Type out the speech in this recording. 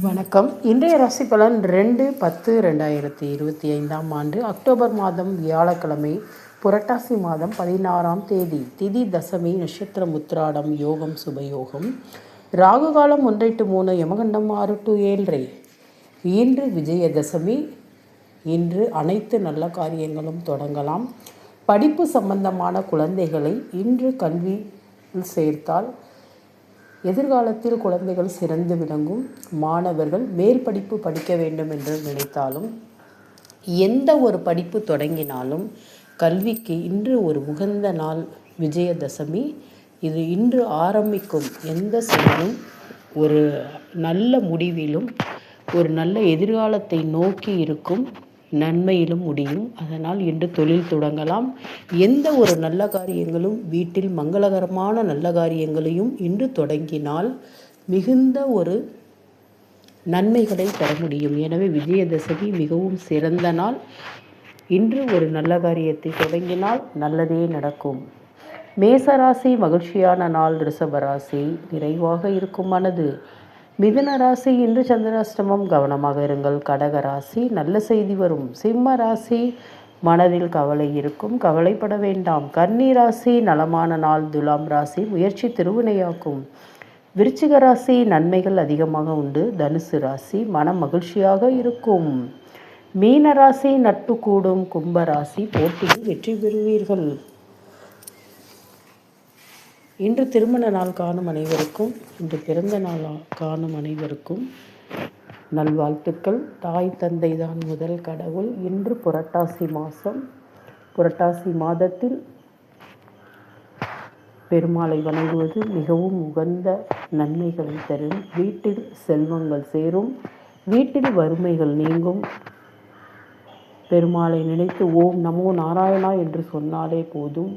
வணக்கம். இன்றைய ராசி பலன் 2/10/2025 ஆண்டு அக்டோபர் மாதம் வியாழக்கிழமை, புரட்டாசி மாதம் 16ஆம் தேதி, திதி தசமி, நட்சத்திரம் உத்திராடம், யோகம் சுபயோகம், ராகு காலம் 1 to 3, யமகண்டம் 6 to 7. இன்று விஜயதசமி. இன்று அனைத்து நல்ல காரியங்களும் தொடங்கலாம். படிப்பு சம்பந்தமான குழந்தைகளை இன்று கல்வியில் சேர்த்தால் எதிர்காலத்தில் குழந்தைகள் சிறந்து விளங்கும். மாணவர்கள் மேல் படிப்பு படிக்க வேண்டும் என்று நினைத்தாலும், எந்த ஒரு படிப்பு தொடங்கினாலும் கல்விக்கு இன்று ஒரு உகந்த நாள் விஜயதசமி. இது இன்று ஆரம்பிக்கும் எந்த செயலும் ஒரு நல்ல முடிவிலும் ஒரு நல்ல எதிர்காலத்தை நோக்கி இருக்கும், நன்மையிலும் முடியும். அதனால் இன்று தொழில் தொடங்கலாம். எந்த ஒரு நல்ல காரியங்களும் வீட்டில் மங்களகரமான நல்ல காரியங்களையும் இன்று தொடங்கினால் மிகுந்த ஒரு நன்மைகளை பெற முடியும். எனவே விஜயதசமி மிகவும் சிறந்த நாள். இன்று ஒரு நல்ல காரியத்தை தொடங்கினால் நல்லதே நடக்கும். மேசராசி மகிழ்ச்சியான நாள். ரிஷபராசி நிறைவாக இருக்கும் மனது. மிதுன ராசி இன்று சந்திராஷ்டமம், கவனமாக இருங்கள். கடகராசி நல்ல செய்தி வரும். சிம்ம ராசி மனதில் கவலை இருக்கும், கவலைப்பட வேண்டாம். கன்னி ராசி நலமான நாள். துலாம் ராசி முயற்சி திருவினையாக்கும். விருச்சிக ராசி நன்மைகள் அதிகமாக உண்டு. தனுசு ராசி மனம் மகிழ்ச்சியாக இருக்கும். மீன ராசி நட்பு கூடும். கும்ப ராசி போட்டியில் வெற்றி பெறுவீர்கள். இன்று திருமண நாள் காணும் அனைவருக்கும், இன்று பிறந்த நாள் காணும் அனைவருக்கும் நல்வாழ்த்துக்கள். தாய் தந்தை தான் முதல் கடவுள். இன்று புரட்டாசி மாதம். புரட்டாசி மாதத்தில் பெருமாளை வணங்குவது மிகவும் உகந்த நன்மைகளை தரும். வீட்டில் செல்வங்கள் சேரும், வீட்டில் வறுமைகள் நீங்கும். பெருமாளை நினைத்து ஓம் நமோ நாராயணா என்று சொன்னாலே போதும்.